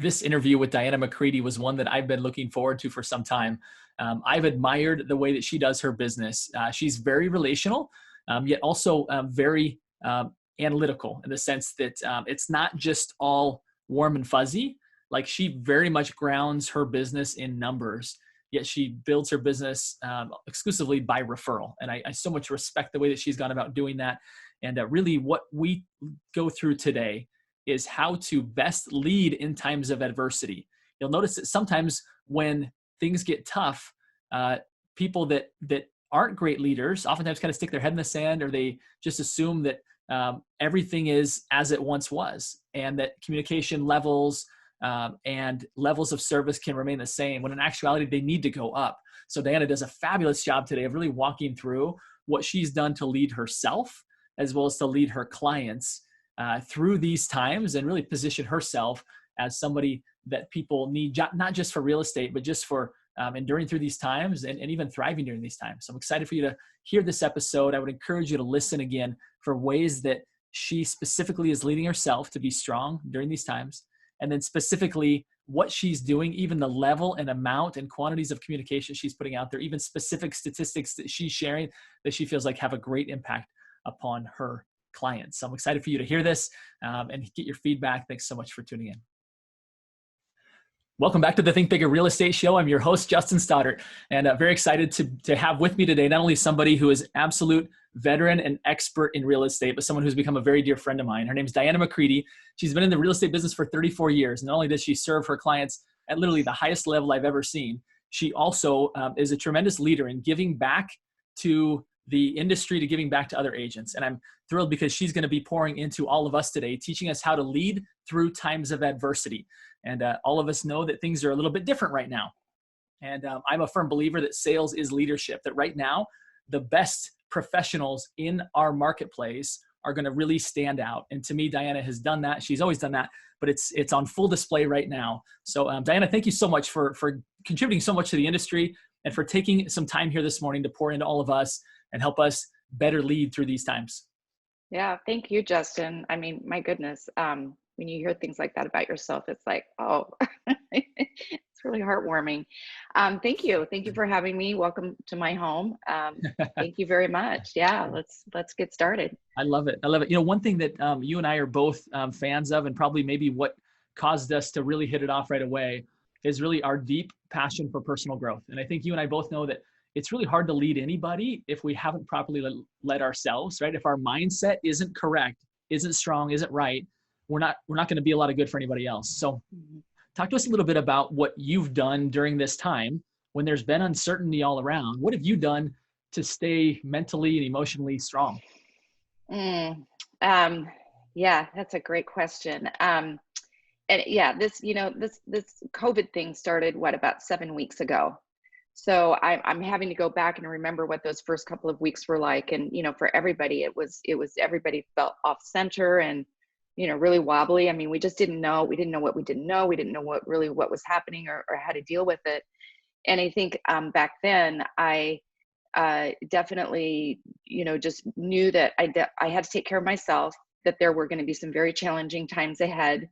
This interview with Diana McCready was one that I've been looking forward to for some time. I've admired the way that she does her business. She's very relational, yet also very analytical in the sense that it's not just all warm and fuzzy. Like, she very much grounds her business in numbers, yet she builds her business exclusively by referral. And I so much respect the way that she's gone about doing that. And really what we go through today is how to best lead in times of adversity. You'll notice that sometimes when things get tough, people that aren't great leaders oftentimes kind of stick their head in the sand, or they just assume that everything is as it once was, and that communication levels and levels of service can remain the same, when in actuality they need to go up. So Diana does a fabulous job today of really walking through what she's done to lead herself as well as to lead her clients through these times, and really position herself as somebody that people need, not just for real estate, but just for enduring through these times and even thriving during these times. So I'm excited for you to hear this episode. I would encourage you to listen again for ways that she specifically is leading herself to be strong during these times. And then specifically what she's doing, even the level and amount and quantities of communication she's putting out there, even specific statistics that she's sharing that she feels like have a great impact upon her clients. So I'm excited for you to hear this and get your feedback. Thanks so much for tuning in. Welcome back to the Think Bigger Real Estate Show. I'm your host, Justin Stoddart, and very excited to have with me today not only somebody who is absolute veteran and expert in real estate, but someone who's become a very dear friend of mine. Her name is Diana McCready. She's been in the real estate business for 34 years. Not only does she serve her clients at literally the highest level I've ever seen, she also is a tremendous leader in giving back to the industry, to giving back to other agents. And I'm thrilled because she's going to be pouring into all of us today, teaching us how to lead through times of adversity. And all of us know that things are a little bit different right now. And I'm a firm believer that sales is leadership, that right now, the best professionals in our marketplace are going to really stand out. And to me, Diana has done that. She's always done that, but it's on full display right now. So Diana, thank you so much for contributing so much to the industry and for taking some time here this morning to pour into all of us and help us better lead through these times. Yeah, thank you, Justin. I mean, my goodness, when you hear things like that about yourself, it's like, oh, it's really heartwarming. Thank you. Thank you for having me. Welcome to my home. Thank you very much. Yeah, let's get started. I love it. I love it. You know, one thing that you and I are both fans of, and probably maybe what caused us to really hit it off right away, is really our deep passion for personal growth. And I think you and I both know that it's really hard to lead anybody if we haven't properly led ourselves, right? If our mindset isn't correct, isn't strong, isn't right, we're not going to be a lot of good for anybody else. So talk to us a little bit about what you've done during this time when there's been uncertainty all around. What have you done to stay mentally and emotionally strong? Yeah, that's a great question. And yeah, this COVID thing started, about 7 weeks ago. So I'm having to go back and remember what those first couple of weeks were like. And, for everybody, it was everybody felt off center and, really wobbly. I mean, we just didn't know. We didn't know what we didn't know. We didn't know what was happening or how to deal with it. And I think back then I definitely, just knew that I had to take care of myself, that there were going to be some very challenging times ahead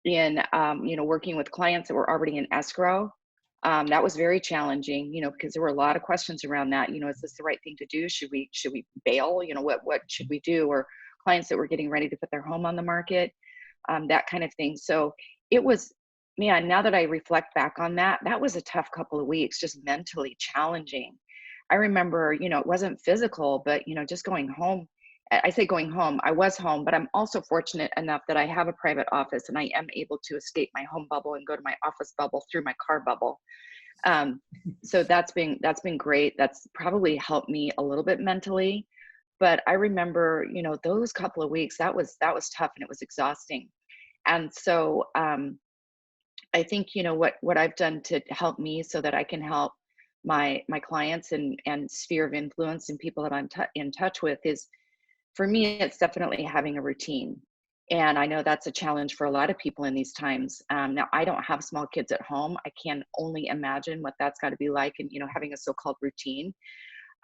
in, working with clients that were already in escrow. That was very challenging, because there were a lot of questions around that. Is this the right thing to do? Should we bail? What should we do? Or clients that were getting ready to put their home on the market, that kind of thing. So it was, man, now that I reflect back on that, that was a tough couple of weeks, just mentally challenging. I remember, it wasn't physical, but, just going home. I say going home, I was home, but I'm also fortunate enough that I have a private office and I am able to escape my home bubble and go to my office bubble through my car bubble. So that's been great. That's probably helped me a little bit mentally. But I remember, those couple of weeks, that was tough and it was exhausting. And so I think, what I've done to help me so that I can help my clients and sphere of influence and people that I'm in touch with is, for me, it's definitely having a routine. And I know that's a challenge for a lot of people in these times. Now, I don't have small kids at home. I can only imagine what that's got to be like, and, having a so-called routine.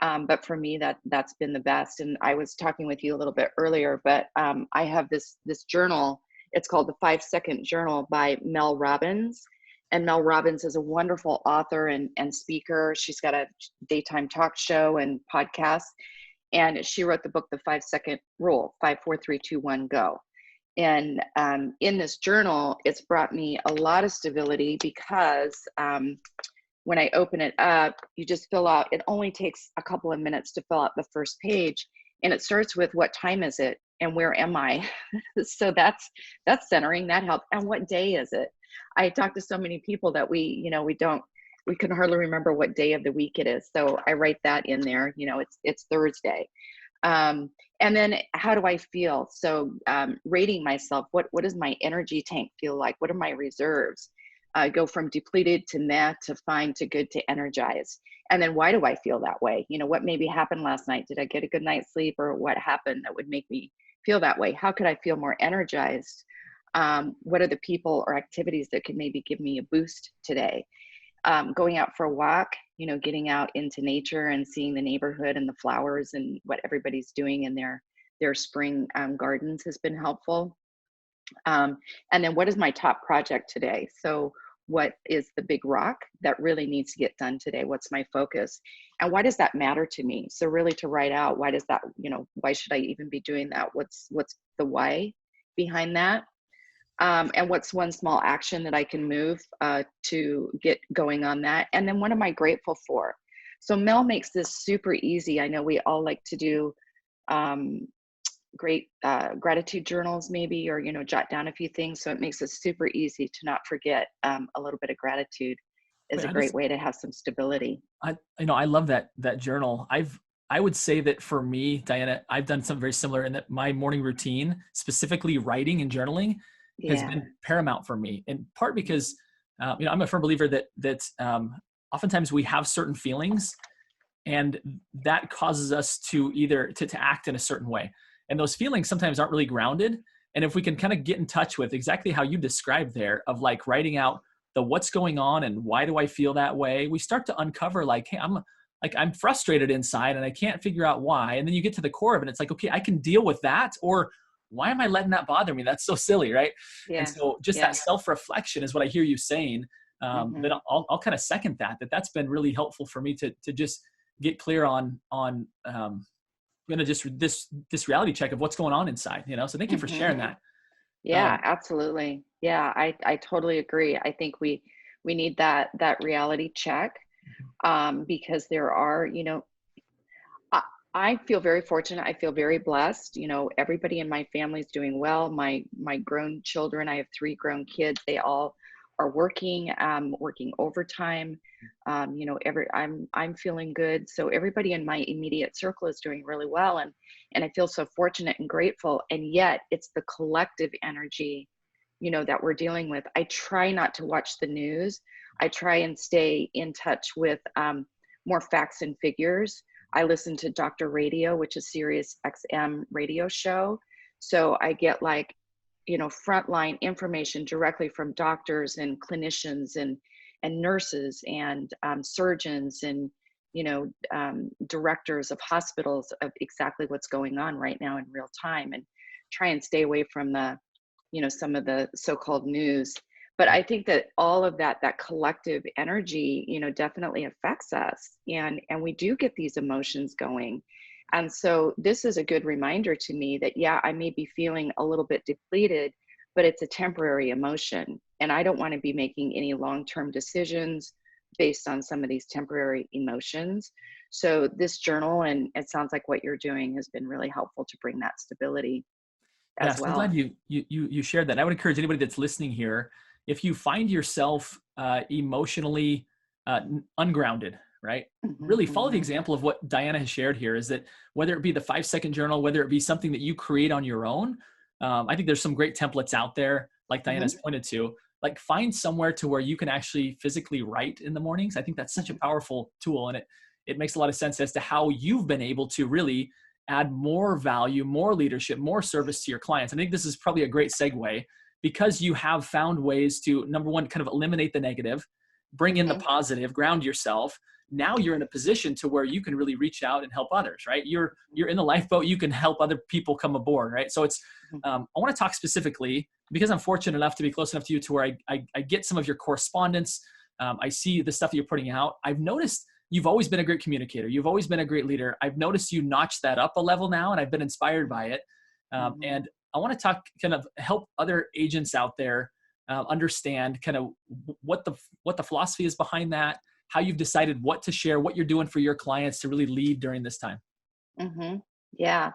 But for me, that's been the best. And I was talking with you a little bit earlier, but I have this journal, It's called The 5 Second Journal by Mel Robbins. And Mel Robbins is a wonderful author and speaker. She's got a daytime talk show and podcast. And she wrote the book, The 5 Second Rule, 5, 4, 3, 2, 1, go. And in this journal, it's brought me a lot of stability because when I open it up, you just fill out, it only takes a couple of minutes to fill out the first page. And it starts with, what time is it and where am I? So that's centering, that helps. And what day is it? I talk to so many people that we can hardly remember what day of the week it is. So I write that in there, it's Thursday. And then how do I feel? So rating myself, what does my energy tank feel like? What are my reserves? Go from depleted to meh to fine to good to energized. And then why do I feel that way? What maybe happened last night? Did I get a good night's sleep, or what happened that would make me feel that way? How could I feel more energized? What are the people or activities that could maybe give me a boost today? Going out for a walk, getting out into nature and seeing the neighborhood and the flowers and what everybody's doing in their spring gardens has been helpful. And then what is my top project today? So what is the big rock that really needs to get done today? What's my focus? And why does that matter to me? So really to write out, why does that, why should I even be doing that? What's the why behind that? And what's one small action that I can move to get going on that? And then what am I grateful for? So Mel makes this super easy. I know we all like to do great gratitude journals maybe, or, jot down a few things. So it makes it super easy to not forget. A little bit of gratitude is a great way to have some stability. I love that journal. I would say that for me, Diana, I've done something very similar in that my morning routine, specifically writing and journaling, has been paramount for me, in part because, I'm a firm believer that oftentimes we have certain feelings, and that causes us to either to act in a certain way. And those feelings sometimes aren't really grounded. And if we can kind of get in touch with exactly how you described there, of like writing out the what's going on and why do I feel that way, we start to uncover like, hey, I'm frustrated inside and I can't figure out why. And then you get to the core of it. It's like, okay, I can deal with that, or why am I letting that bother me? That's so silly, right? Yeah. And so just that self-reflection is what I hear you saying. That I'll kind of second that's been really helpful for me to just get clear on just this reality check of what's going on inside, so thank you for sharing that. Yeah, absolutely. Yeah, I totally agree. I think we need that reality check, because there are, I feel very fortunate. I feel very blessed. Everybody in my family is doing well. My grown children, I have 3 grown kids. They all are working overtime. I'm feeling good. So everybody in my immediate circle is doing really well. And I feel so fortunate and grateful. And yet it's the collective energy, that we're dealing with. I try not to watch the news. I try and stay in touch with more facts and figures. I listen to Dr. Radio, which is Sirius XM radio show. So I get frontline information directly from doctors and clinicians and nurses and surgeons and, directors of hospitals of exactly what's going on right now in real time, and try and stay away from the, some of the so-called news. But I think that all of that collective energy, definitely affects us, and we do get these emotions going. And so this is a good reminder to me that, I may be feeling a little bit depleted, but it's a temporary emotion. And I don't want to be making any long-term decisions based on some of these temporary emotions. So this journal, and it sounds like what you're doing, has been really helpful to bring that stability as well. I'm glad you shared that. I would encourage anybody that's listening here, if you find yourself emotionally ungrounded, right? Really follow the example of what Diana has shared here, is that whether it be the 5-second journal, whether it be something that you create on your own, I think there's some great templates out there, like Diana's pointed to, like find somewhere to where you can actually physically write in the mornings. I think that's such a powerful tool. And it makes a lot of sense as to how you've been able to really add more value, more leadership, more service to your clients. I think this is probably a great segue, because you have found ways to, number one, kind of eliminate the negative, bring in the positive, ground yourself, now you're in a position to where you can really reach out and help others, right? You're in the lifeboat, you can help other people come aboard, right? So it's, I want to talk specifically because I'm fortunate enough to be close enough to you to where I get some of your correspondence. I see the stuff that you're putting out. I've noticed you've always been a great communicator. You've always been a great leader. I've noticed you notch that up a level now, and I've been inspired by it. And I want to talk, kind of help other agents out there understand kind of what the philosophy is behind that, how you've decided what to share, what you're doing for your clients to really lead during this time. Yeah.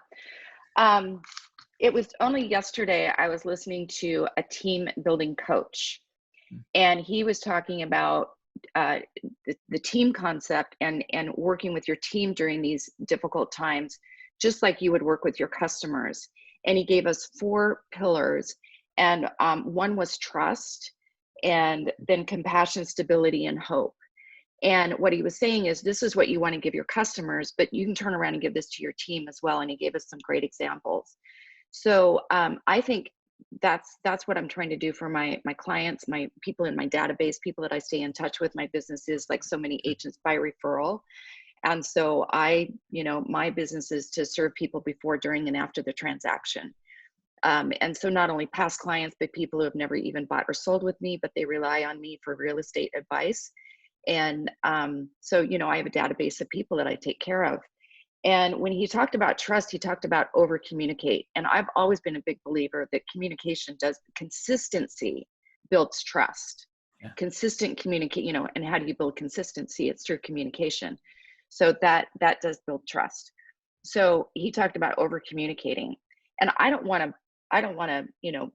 It was only yesterday I was listening to a team building coach, and he was talking about the team concept and working with your team during these difficult times, just like you would work with your customers. And he gave us 4 pillars, and one was trust, and then compassion, stability, and hope. And what he was saying is, this is what you want to give your customers, but you can turn around and give this to your team as well. And he gave us some great examples. So I think that's what I'm trying to do for my clients, my people in my database, people that I stay in touch with. My business is like so many agents by referral. And so my business is to serve people before, during, and after the transaction. And so not only past clients, but people who have never even bought or sold with me, but they rely on me for real estate advice. And so, I have a database of people that I take care of. And when he talked about trust, he talked about over communicate. And I've always been a big believer that consistency builds trust. Yeah. Consistent communicate, and how do you build consistency? It's through communication. So that does build trust. So he talked about over communicating. And I don't want to,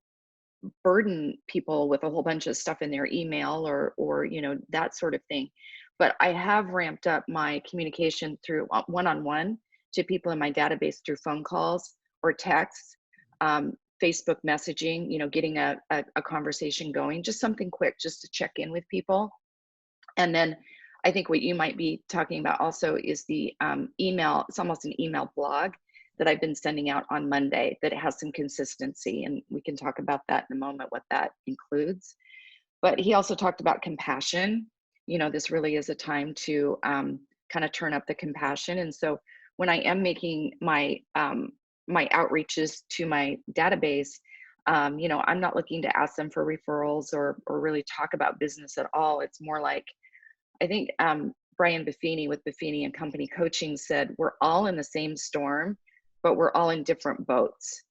burden people with a whole bunch of stuff in their email or that sort of thing. But I have ramped up my communication through one-on-one to people in my database through phone calls or texts, Facebook messaging, getting a conversation going, just something quick, just to check in with people. And then I think what you might be talking about also is the email. It's almost an email blog that I've been sending out on Monday that has some consistency. And we can talk about that in a moment, what that includes. But he also talked about compassion. This really is a time to kind of turn up the compassion. And so when I am making my outreaches to my database, I'm not looking to ask them for referrals or really talk about business at all. It's more like, I think Brian Buffini with Buffini and Company Coaching said, we're all in the same storm, but we're all in different boats.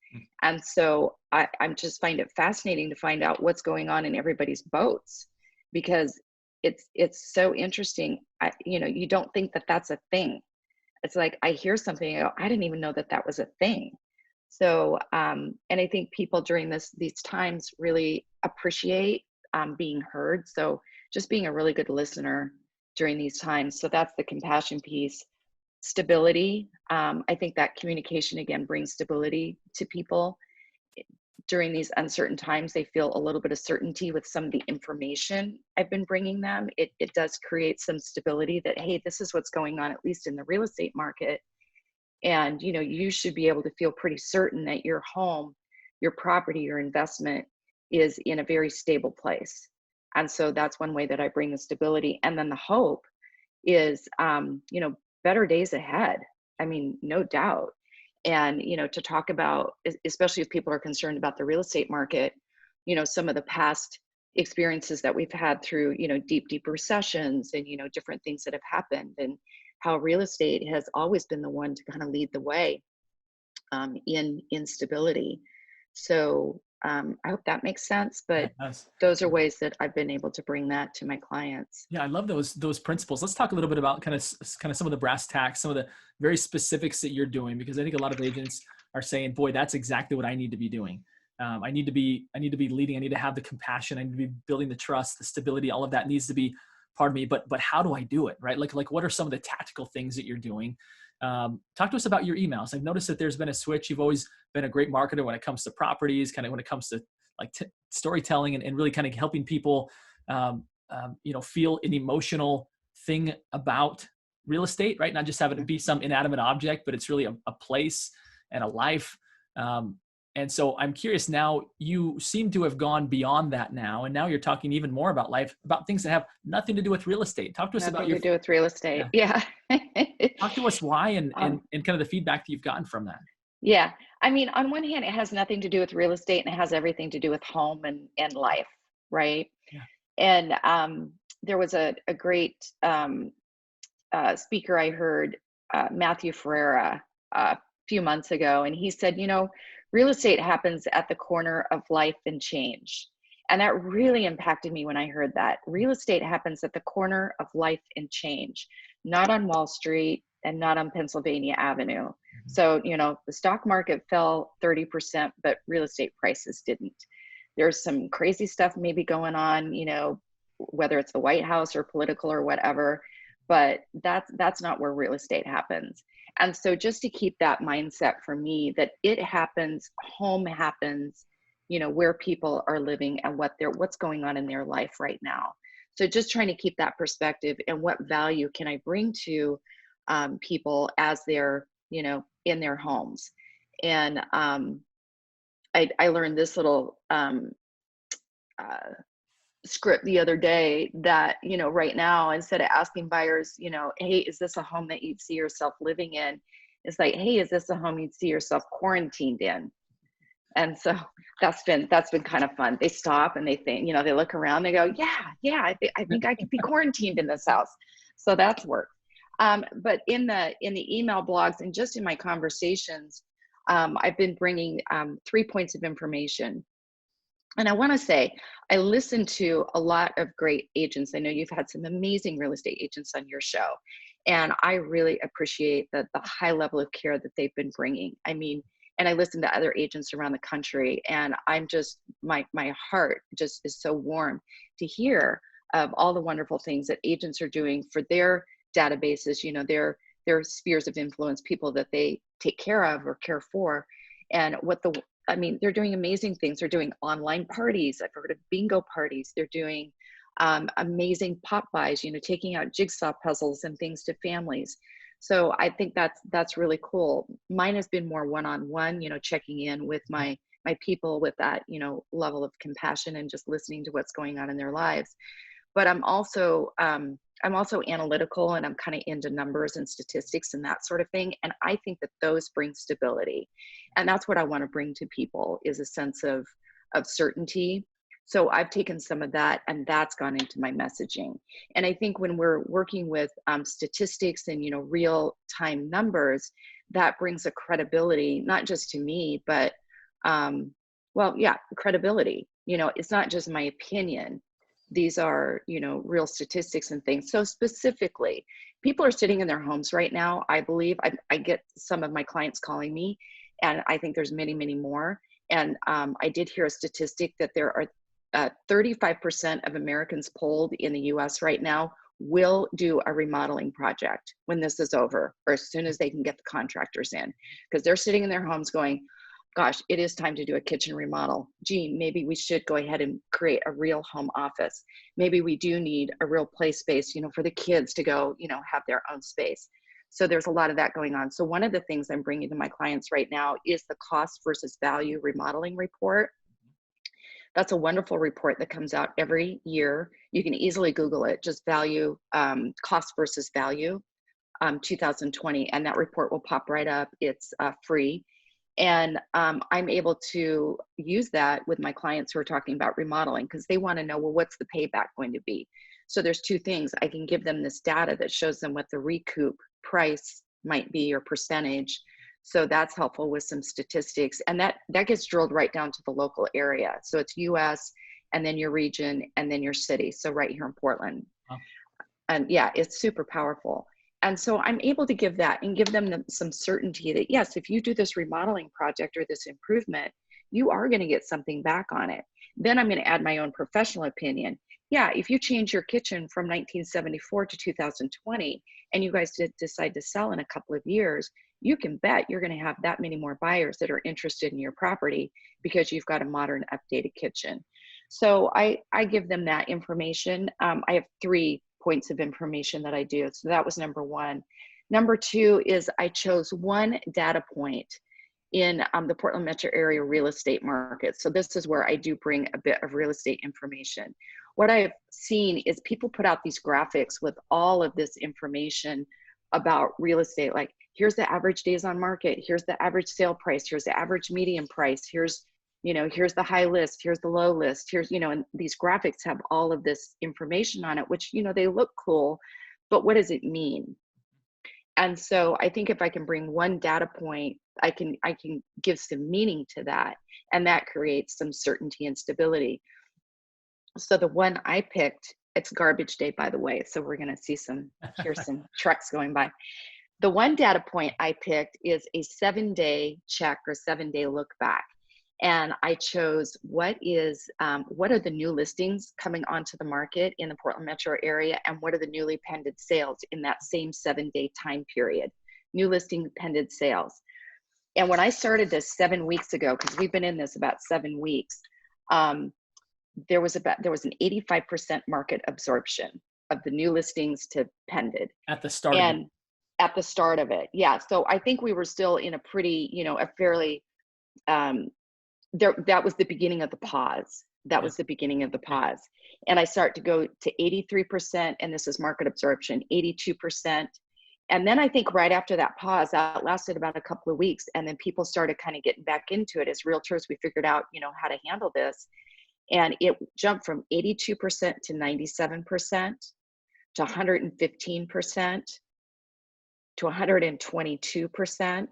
And so I'm just find it fascinating to find out what's going on in everybody's boats, because it's so interesting. You don't think that that's a thing. It's like, I hear something, I go, I didn't even know that was a thing. So, and I think people during these times really appreciate being heard. So just being a really good listener during these times. So that's the compassion piece. Stability. I think that communication again brings stability to people. During these uncertain times, they feel a little bit of certainty with some of the information I've been bringing them. It does create some stability that, hey, this is what's going on, at least in the real estate market. And, you should be able to feel pretty certain that your home, your property, your investment is in a very stable place. And so that's one way that I bring the stability. And then the hope is, better days ahead. I mean, no doubt. And, to talk about, especially if people are concerned about the real estate market, some of the past experiences that we've had through, deep recessions and, different things that have happened, and how real estate has always been the one to kind of lead the way in stability. So I hope that makes sense, but those are ways that I've been able to bring that to my clients. Yeah, I love those principles. Let's talk a little bit about kind of some of the brass tacks, some of the very specifics that you're doing, because I think a lot of agents are saying, boy, that's exactly what I need to be doing. I need to be leading. I need to have the compassion. I need to be building the trust, the stability. All of that needs to be part of me. But how do I do it, right? Like what are some of the tactical things that you're doing? Talk to us about your emails. I've noticed that there's been a switch. You've always been a great marketer when it comes to properties, kind of when it comes to like storytelling and really kind of helping people, feel an emotional thing about real estate, right? Not just having it be some inanimate object, but it's really a place and a life. And so I'm curious now, you seem to have gone beyond that now. And now you're talking even more about life, about things that have nothing to do with real estate. Talk to us about Nothing your, to do with real estate. yeah, Yeah. talk to us why and, um, and kind of the feedback that you've gotten from that. yeah. I mean, on one hand, it has nothing to do with real estate and it has everything to do with home and life, right? Yeah. And there was a great speaker I heard, Matthew Ferreira, a few months ago, and he said, real estate happens at the corner of life and change. And that really impacted me when I heard that. Real estate happens at the corner of life and change, not on Wall Street and not on Pennsylvania Avenue. Mhm. So, the stock market fell 30%, but real estate prices didn't. There's some crazy stuff maybe going on, whether it's the White House or political or whatever, but that's not where real estate happens. And so just to keep that mindset for me that it happens, home happens, where people are living and what's going on in their life right now. So just trying to keep that perspective and what value can I bring to people as they're, in their homes. And I learned this little uh, script the other day that, right now, instead of asking buyers, hey, is this a home that you'd see yourself living in? It's like, hey, is this a home you'd see yourself quarantined in? And so that's been kind of fun. They stop and they think, they look around, they go, yeah, I think I could be quarantined in this house. So that's worked. But in the email blogs and just in my conversations, I've been bringing 3 points of information. And I want to say, I listen to a lot of great agents. I know you've had some amazing real estate agents on your show, and I really appreciate the high level of care that they've been bringing. I mean, and I listen to other agents around the country, and I'm just, my heart just is so warm to hear of all the wonderful things that agents are doing for their databases, their spheres of influence, people that they take care of or care for, and I mean, they're doing amazing things. They're doing online parties. I've heard of bingo parties. They're doing amazing pop buys, taking out jigsaw puzzles and things to families. So I think that's really cool. Mine has been more one-on-one, checking in with my people with that, level of compassion and just listening to what's going on in their lives. But I'm also analytical, and I'm kind of into numbers and statistics and that sort of thing. And I think that those bring stability. And that's what I want to bring to people, is a sense of certainty. So I've taken some of that, and that's gone into my messaging. And I think when we're working with statistics and, real time numbers, that brings a credibility, not just to me, but credibility. It's not just my opinion. These are, real statistics and things. So specifically, people are sitting in their homes right now. I believe I get some of my clients calling me, and I think there's many, many more. And I did hear a statistic that there are 35% of Americans polled in the US right now will do a remodeling project when this is over, or as soon as they can get the contractors in, because they're sitting in their homes going, gosh, it is time to do a kitchen remodel. Gee, maybe we should go ahead and create a real home office. Maybe we do need a real play space, for the kids to go, have their own space. So there's a lot of that going on. So one of the things I'm bringing to my clients right now is the cost versus value remodeling report. That's a wonderful report that comes out every year. You can easily Google it, just value, cost versus value, 2020, and that report will pop right up. It's free. And I'm able to use that with my clients who are talking about remodeling, because they want to know, well, what's the payback going to be? So there's two things. I can give them this data that shows them what the recoup price might be, or percentage. So that's helpful with some statistics. And that gets drilled right down to the local area. So it's US, and then your region, and then your city. So right here in Portland. Wow. And yeah, it's super powerful. And so I'm able to give that and give them some certainty that, yes, if you do this remodeling project or this improvement, you are going to get something back on it. Then I'm going to add my own professional opinion. Yeah, if you change your kitchen from 1974 to 2020, and you guys decide to sell in a couple of years, you can bet you're going to have that many more buyers that are interested in your property, because you've got a modern, updated kitchen. So I give them that information. I have 3 points of information that I do. So that was number 1. Number 2 is I chose one data point, in the Portland metro area real estate market. So this is where I do bring a bit of real estate information. What I've seen is people put out these graphics with all of this information about real estate. Like, here's the average days on market. Here's the average sale price. Here's the average median price. Here's the high list. Here's the low list. Here's, and these graphics have all of this information on it, which, they look cool, but what does it mean? And so I think if I can bring one data point, I can give some meaning to that, and that creates some certainty and stability. So the one I picked, it's garbage day, by the way. So we're going to hear some trucks going by. The one data point I picked is a 7-day check or 7-day look back. And I chose what are the new listings coming onto the market in the Portland metro area, and what are the newly pended sales in that same 7-day time period, new listing pended sales. And when I started this 7 weeks ago, because we've been in this about 7 weeks, there was an 85% market absorption of the new listings to pended. At the start at the start of it. Yeah. So I think we were still in a pretty, a fairly, that was the beginning of the pause. That was the beginning of the pause. And I start to go to 83%, and this is market absorption, 82%. And then I think right after that pause, that lasted about a couple of weeks. And then people started kind of getting back into it. As realtors, we figured out, how to handle this. And it jumped from 82% to 97% to 115% to 122%.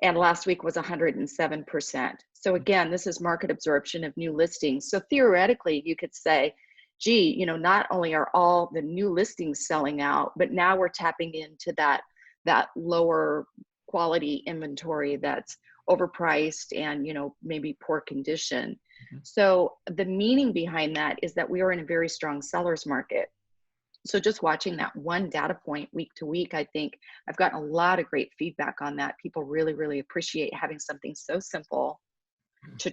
And last week was 107%. So again, this is market absorption of new listings. So theoretically, you could say, gee, not only are all the new listings selling out, but now we're tapping into that lower quality inventory that's overpriced and, maybe poor condition. Mm-hmm. So the meaning behind that is that we are in a very strong seller's market. So just watching that one data point week to week, I think I've gotten a lot of great feedback on that. People really, really appreciate having something so simple to,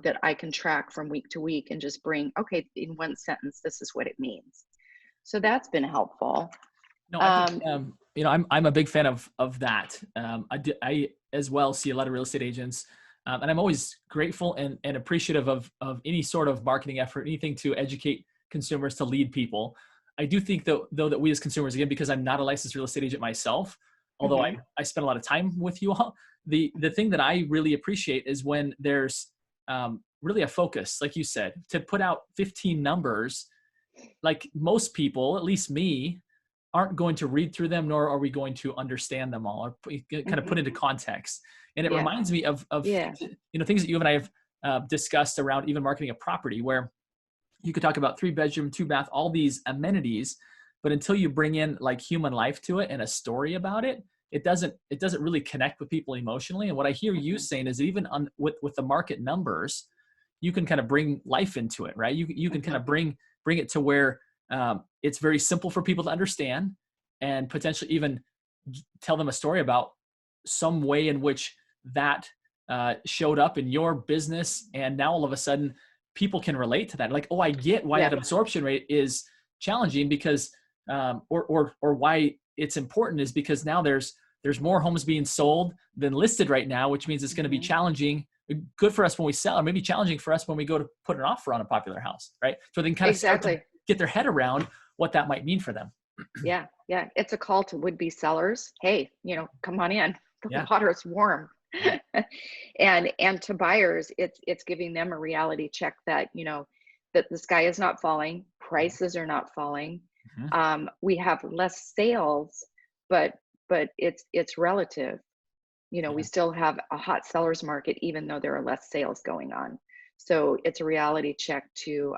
that I can track from week to week and just bring, okay, in one sentence, this is what it means. So that's been helpful. No, I think, I'm a big fan of that. I as well see a lot of real estate agents, and I'm always grateful and appreciative of any sort of marketing effort, anything to educate consumers, to lead people. I do think though that we as consumers, again, because I'm not a licensed real estate agent myself, although mm-hmm. I spend a lot of time with you all, the thing that I really appreciate is when there's really a focus, like you said, to put out 15 numbers. Like most people, at least me, aren't going to read through them, nor are we going to understand them all, or kind of put into context. And it reminds me of things that you and I have discussed around even marketing a property, where you could talk about 3-bedroom, 2-bath, all these amenities, but until you bring in like human life to it and a story about it, it doesn't really connect with people emotionally. And what I hear you saying is that even with the market numbers, you can kind of bring life into it, right? You can kind of bring it to where it's very simple for people to understand, and potentially even tell them a story about some way in which that showed up in your business. And now all of a sudden people can relate to that. Like, oh, I get why that absorption rate is challenging, because, or why it's important is because now there's more homes being sold than listed right now, which means it's going to be challenging, good for us when we sell, or maybe challenging for us when we go to put an offer on a popular house, right? So they can kind of start to get their head around what that might mean for them. Yeah. It's a call to would-be sellers. Hey, come on in. The water is warm. and to buyers, it's giving them a reality check that, that the sky is not falling, prices are not falling. Mm-hmm. We have less sales, but it's relative. We still have a hot seller's market, even though there are less sales going on. So it's a reality check to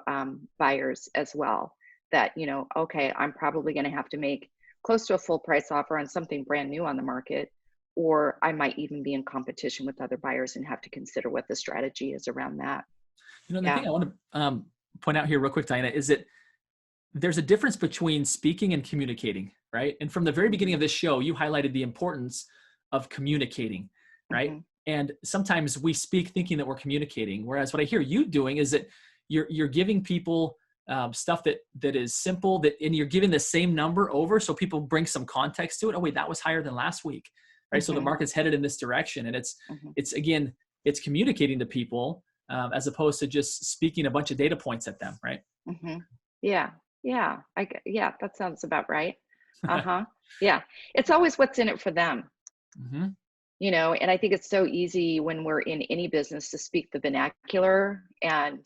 buyers as well, that, okay, I'm probably going to have to make close to a full price offer on something brand new on the market, or I might even be in competition with other buyers and have to consider what the strategy is around that. The thing I want to point out here real quick, Diana, is that there's a difference between speaking and communicating, right? And from the very beginning of this show, you highlighted the importance of communicating, right? Mm-hmm. And sometimes we speak thinking that we're communicating, whereas what I hear you doing is that you're giving people stuff that is simple, and you're giving the same number over, so people bring some context to it. Oh wait, that was higher than last week. right? So the Mm-hmm. market's headed in this direction, and Mm-hmm. again, it's communicating to people as opposed to just speaking a bunch of data points at them, right? Mm-hmm. Yeah. Yeah. Yeah, that sounds about right. Uh-huh. Yeah. It's always what's in it for them. Hmm. And I think it's so easy when we're in any business to speak the vernacular and,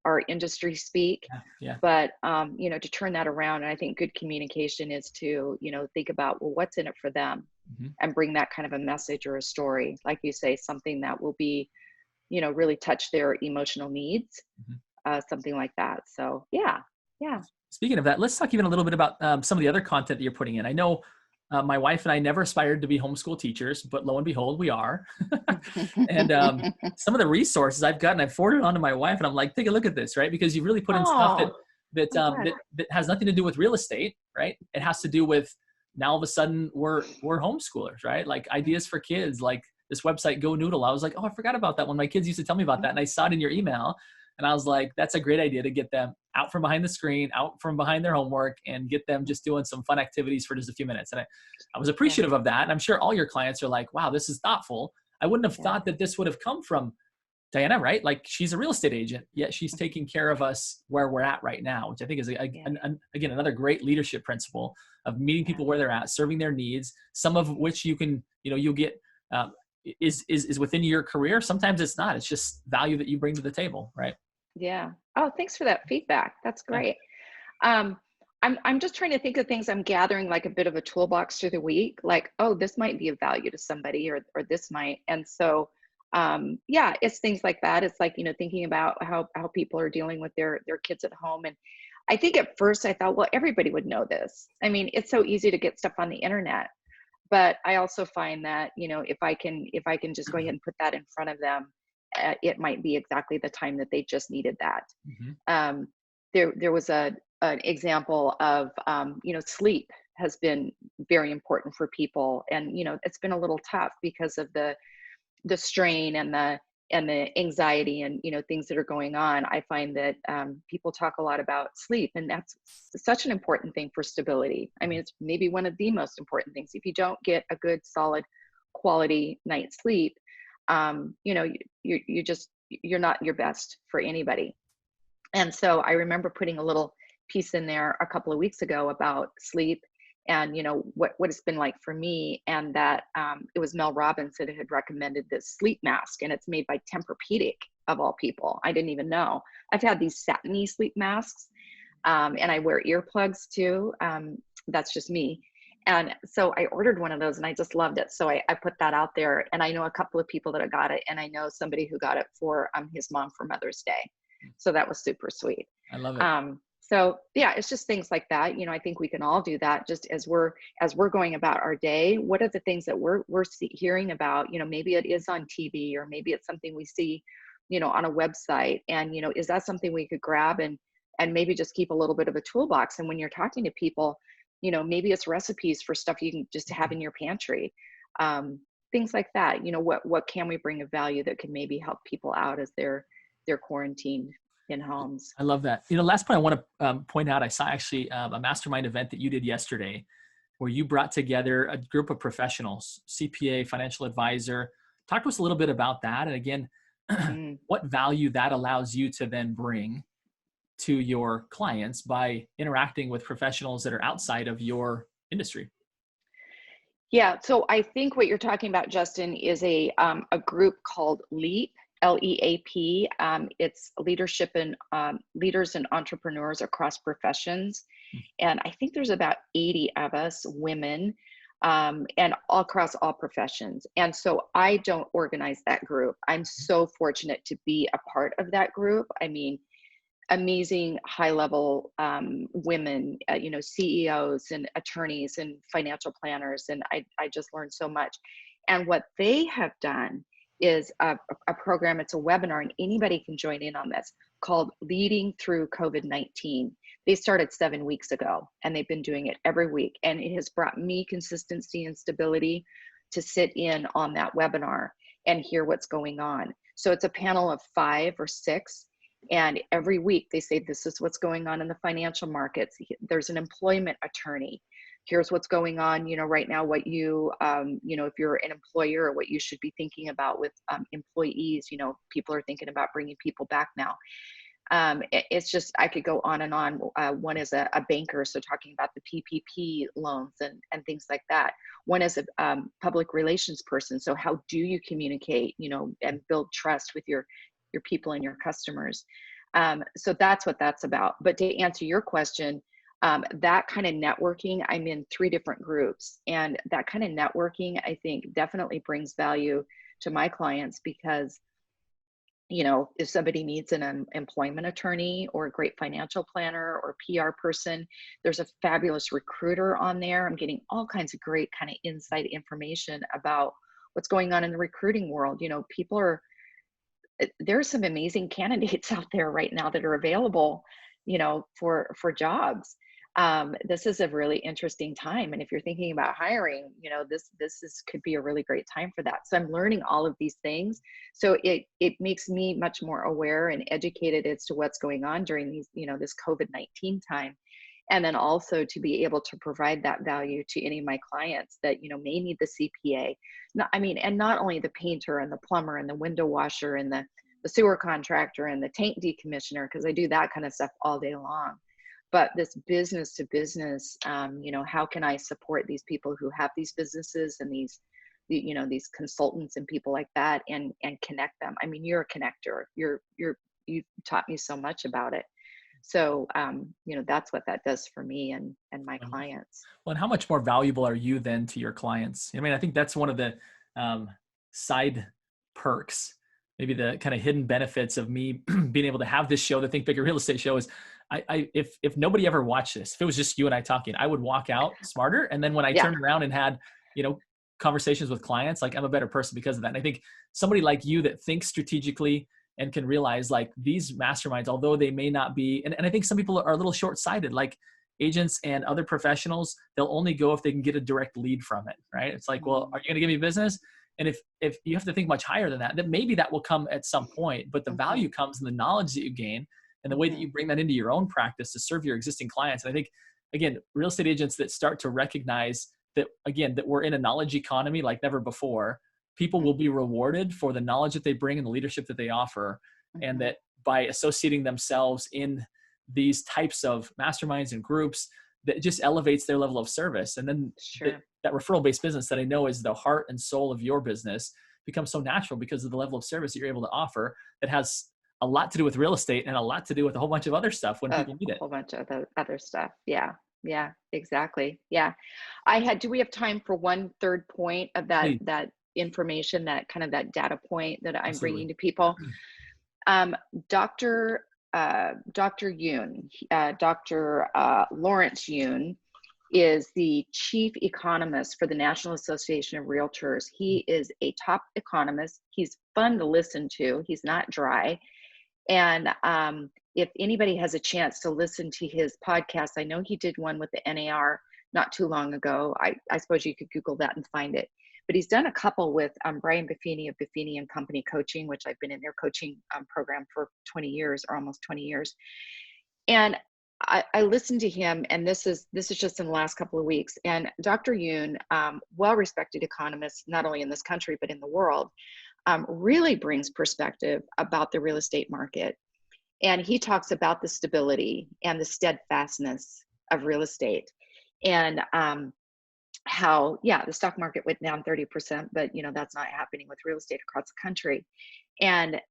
our industry speak. Yeah, yeah. But, to turn that around, and I think good communication is to, think about, well, what's in it for them, Hmm. and bring that kind of a message or a story, like you say, something that will be, really touch their emotional needs, Hmm. something like that. So yeah, yeah. Speaking of that, let's talk even a little bit about some of the other content that you're putting in. I know my wife and I never aspired to be homeschool teachers, but lo and behold, we are. And some of the resources I've gotten, I've forwarded on to my wife, and I'm like, take a look at this, right? Because you really put in stuff Oh, oh, good. that has nothing to do with real estate, right? It has to do with now all of a sudden we're homeschoolers, right? Like ideas for kids, like this website Go Noodle. I was like, oh, I forgot about that one. My kids used to tell me about that, and I saw it in your email. And I was like, that's a great idea to get them out from behind the screen, out from behind their homework, and get them just doing some fun activities for just a few minutes. And I was Yeah, appreciative of that. And I'm sure all your clients are like, wow, this is thoughtful. I wouldn't have yeah. thought that this would have come from Diana, right? Like she's a real estate agent, yet she's taking care of us where we're at right now, which I think is, Yeah, again, another great leadership principle of meeting yeah, people where they're at, serving their needs, some of which you can, you'll get, is within your career. Sometimes it's not, it's just value that you bring to the table, right? yeah. Oh, thanks for that feedback. That's Yeah. great. Um, I'm just trying to think of things I'm gathering, like a bit of a toolbox through the week, like, oh, this might be of value to somebody, or this might. And so, yeah, it's things like that. It's like, thinking about how people are dealing with their kids at home. And I think at first I thought, well, everybody would know this. I mean, it's so easy to get stuff on the internet. But I also find that, if I can just go ahead and put that in front of them, it might be exactly the time that they just needed that. Hmm. um, there was an example of, sleep has been very important for people, and it's been a little tough because of the strain and the anxiety, and things that are going on. I find that, people talk a lot about sleep, and that's such an important thing for stability. I mean, it's maybe one of the most important things. If you don't get a good solid quality night's sleep, you're not your best for anybody. And so I remember putting a little piece in there a couple of weeks ago about sleep, and what it's been like for me. And that, it was Mel Robbins that had recommended this sleep mask, and it's made by Tempur-Pedic, of all people. I didn't even know. I've had these satiny sleep masks, and I wear earplugs too. That's just me. And so I ordered one of those, and I just loved it. So I put that out there, and I know a couple of people that have got it, and I know somebody who got it for, his mom for Mother's Day. So that was super sweet. I love it. So yeah, it's just things like that. I think we can all do that, just as we're going about our day. What are the things that we're hearing about? Maybe it is on TV, or maybe it's something we see, on a website. And is that something we could grab, and maybe just keep a little bit of a toolbox? And when you're talking to people, maybe it's recipes for stuff you can just have in your pantry. Things like that. What can we bring of value that can maybe help people out as they're quarantined in homes? I love that. Last point I want to point out, I saw actually a mastermind event that you did yesterday where you brought together a group of professionals, CPA, financial advisor. Talk to us a little bit about that. And again, Mm. what value that allows you to then bring to your clients by interacting with professionals that are outside of your industry. Yeah, so I think what you're talking about, Justin, is a group called LEAP, LEAP. It's leadership and, leaders and entrepreneurs across professions, and I think there's about 80 of us women, and all across all professions. And so I don't organize that group. I'm so fortunate to be a part of that group. I mean, amazing high level, women, CEOs and attorneys and financial planners. And I just learned so much. And what they have done is a program, it's a webinar, and anybody can join in on this, called Leading Through COVID-19. They started 7 weeks ago, and they've been doing it every week. And it has brought me consistency and stability to sit in on that webinar and hear what's going on. So it's a panel of 5 or 6. And every week they say, this is what's going on in the financial markets. There's an employment attorney. here's what's going on, right now, what you, if you're an employer, what you should be thinking about with employees. People are thinking about bringing people back now. It's just, I could go on and on. One is a banker, so talking about the PPP loans and things like that. One is a public relations person. So how do you communicate, and build trust with your people and your customers? So that's what that's about. But to answer your question, that kind of networking, I'm in 3 different groups, and that kind of networking, I think, definitely brings value to my clients, because if somebody needs an employment attorney or a great financial planner or PR person, there's a fabulous recruiter on there. I'm getting all kinds of great kind of inside information about what's going on in the recruiting world. There's some amazing candidates out there right now that are available, for jobs. This is a really interesting time, and if you're thinking about hiring, could be a really great time for that. So I'm learning all of these things, so it makes me much more aware and educated as to what's going on during these, this COVID-19 time. And then also to be able to provide that value to any of my clients that may need the CPA. And not only the painter and the plumber and the window washer and the sewer contractor and the tank decommissioner, because I do that kind of stuff all day long. But this business to business, how can I support these people who have these businesses and these consultants and people like that, and connect them. You're a connector. You've taught me so much about it. So, that's what that does for me and my clients. Well, and how much more valuable are you then to your clients? I think that's one of the side perks, maybe the kind of hidden benefits of me being able to have this show, the Think Bigger Real Estate Show, is if nobody ever watched this, if it was just you and I talking, I would walk out smarter. And then when I turned around and had, conversations with clients, like, I'm a better person because of that. And I think somebody like you that thinks strategically and can realize, like, these masterminds, although they may not be, and I think some people are a little short-sighted, like agents and other professionals, they'll only go if they can get a direct lead from it, right? It's like, well, are you going to give me business? And if you have to think much higher than that, then maybe that will come at some point, but the value comes in the knowledge that you gain and the way that you bring that into your own practice to serve your existing clients. And I think, again, real estate agents that start to recognize that, again, that we're in a knowledge economy like never before, people will be rewarded for the knowledge that they bring and the leadership that they offer. And that by associating themselves in these types of masterminds and groups, that just elevates their level of service. And then that referral-based business that I know is the heart and soul of your business becomes so natural because of the level of service that you're able to offer, that has a lot to do with real estate and a lot to do with a whole bunch of other stuff when people need it. A whole bunch of other stuff. Yeah, exactly. Yeah. Do we have time for one third point of that, Please. that information, that kind of that data point that I'm Absolutely. bringing to people? Dr. Yoon, Dr. Lawrence Yoon, is the chief economist for the National Association of Realtors. He is a top economist. He's fun to listen to. He's not dry. And if anybody has a chance to listen to his podcast, I know he did one with the NAR not too long ago. I suppose you could Google that and find it. But he's done a couple with Brian Buffini of Buffini and Company Coaching, which I've been in their coaching program for 20 years or almost 20 years. And I listened to him, and this is just in the last couple of weeks. And Dr. Yoon, well-respected economist, not only in this country, but in the world, really brings perspective about the real estate market. And he talks about the stability and the steadfastness of real estate, and how, the stock market went down 30%, but that's not happening with real estate across the country. And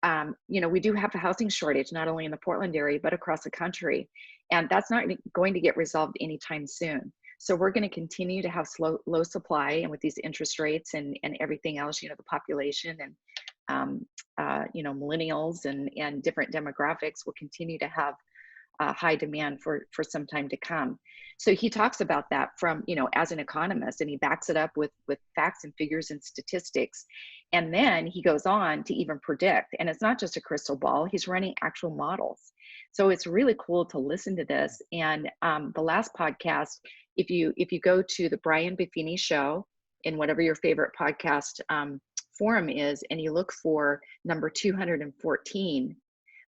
we do have a housing shortage, not only in the Portland area, but across the country. And that's not going to get resolved anytime soon. So we're going to continue to have low supply, and with these interest rates and everything else, the population and millennials and different demographics will continue to have high demand for some time to come. So he talks about that from, as an economist, and he backs it up with facts and figures and statistics. And then he goes on to even predict, and it's not just a crystal ball, he's running actual models. So it's really cool to listen to this. And the last podcast, if you go to the Brian Buffini Show in whatever your favorite podcast forum is, and you look for number 214,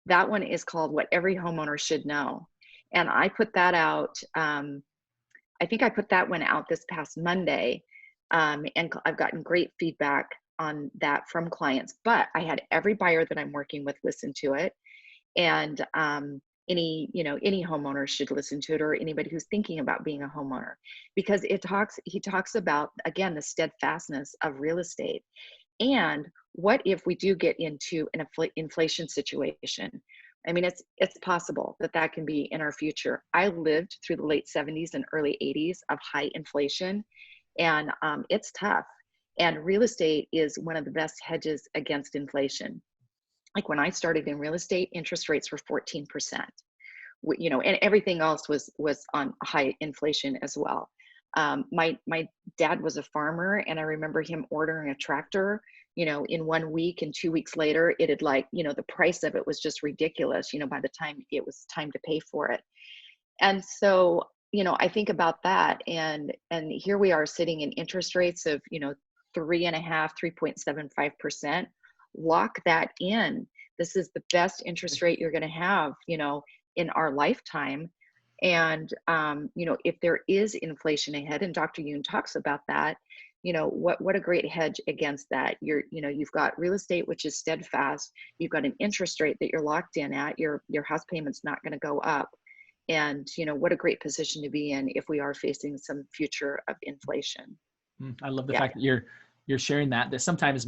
that one is called What Every Homeowner Should Know. And I put that out I think I put that one out this past Monday, and I've gotten great feedback on that from clients. But I had every buyer that I'm working with listen to it, and any homeowner should listen to it, or anybody who's thinking about being a homeowner, because he talks about, again, the steadfastness of real estate. And what if we do get into an inflation situation? I mean, it's possible that that can be in our future. I lived through the late 70s and early 80s of high inflation, and it's tough. And real estate is one of the best hedges against inflation. Like when I started in real estate, interest rates were 14%. And everything else was on high inflation as well. My dad was a farmer, and I remember him ordering a tractor, in 1 week, and 2 weeks later, it had the price of it was just ridiculous, by the time it was time to pay for it. And so, I think about that, and here we are sitting in interest rates of, 3.75%. Lock that in. This is the best interest rate you're going to have, in our lifetime. And, if there is inflation ahead, and Dr. Yoon talks about that, what a great hedge against that. You've got real estate, which is steadfast. You've got an interest rate that you're locked in at. Your house payment's not going to go up. And, what a great position to be in if we are facing some future of inflation. I love the fact that you're sharing that sometimes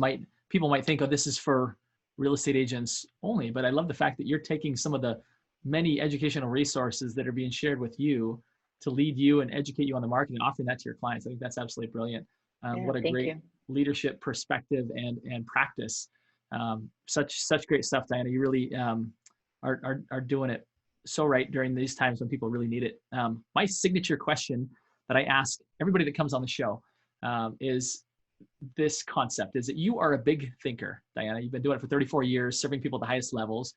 people might think, oh, this is for real estate agents only, but I love the fact that you're taking some of the many educational resources that are being shared with you to lead you and educate you on the market and offering that to your clients. I think that's absolutely brilliant. What a great leadership perspective and practice. Such great stuff, Diana. You really are doing it so right during these times when people really need it. My signature question that I ask everybody that comes on the show is this concept, is that you are a big thinker, Diana. You've been doing it for 34 years, serving people at the highest levels.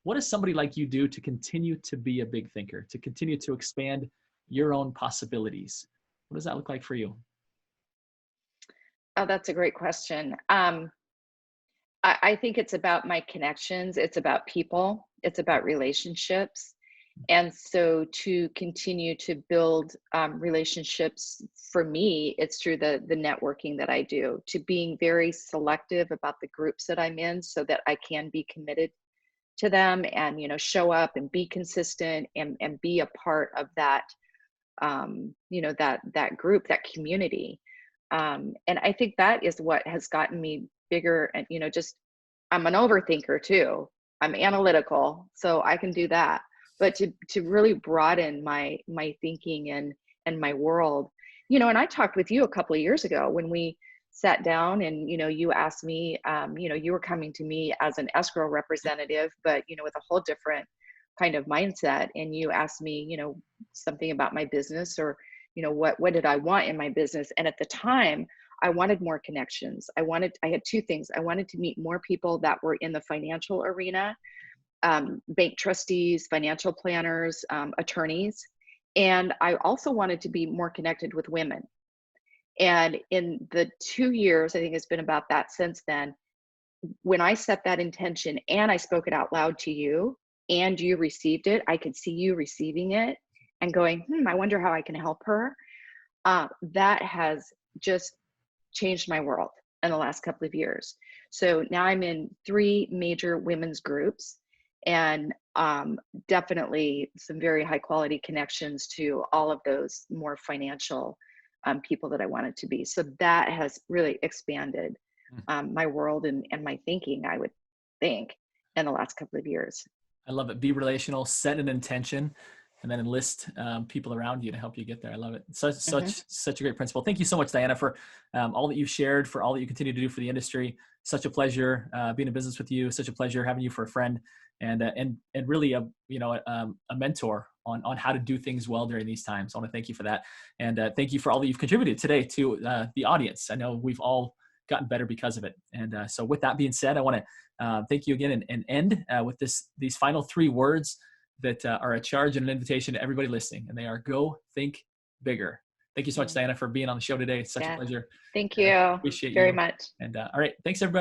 What does somebody like you do to continue to be a big thinker, to continue to expand your own possibilities? What does that look like for you? Oh, that's a great question. I think it's about my connections. It's about people. It's about relationships. And so to continue to build relationships, for me, it's through the networking that I do, to being very selective about the groups that I'm in so that I can be committed to them, and, show up and be consistent, and be a part of that, that group, that community. And I think that is what has gotten me bigger. And, I'm an overthinker too. I'm analytical, so I can do that. But to really broaden my thinking and my world, and I talked with you a couple of years ago when we sat down, and, you asked me, you were coming to me as an escrow representative, but, with a whole different kind of mindset. And you asked me, something about my business, or, what did I want in my business? And at the time, I wanted more connections. I had two things. I wanted to meet more people that were in the financial arena, bank trustees, financial planners, attorneys. And I also wanted to be more connected with women. And in the 2 years, I think it's been about that since then, when I set that intention and I spoke it out loud to you and you received it, I could see you receiving it and going, I wonder how I can help her. That has just changed my world in the last couple of years. So now I'm in 3 major women's groups, and definitely some very high quality connections to all of those more financial people that I wanted to be. So that has really expanded my world and my thinking, I would think, in the last couple of years. I love it. Be relational, set an intention, and then enlist people around you to help you get there. I love it. Such a great principle. Thank you so much, Diana, for all that you've shared, for all that you continue to do for the industry. Such a pleasure being in business with you. Such a pleasure having you for a friend, and really a mentor on how to do things well during these times. I want to thank you for that, and thank you for all that you've contributed today to the audience. I know we've all gotten better because of it. And so with that being said, I want to thank you again, and end with these final 3 words that are a charge and an invitation to everybody listening. And they are: go think bigger. Thank you so much, Diana, for being on the show today. It's such a pleasure. Thank you. Appreciate very you much. And all right. Thanks, everybody.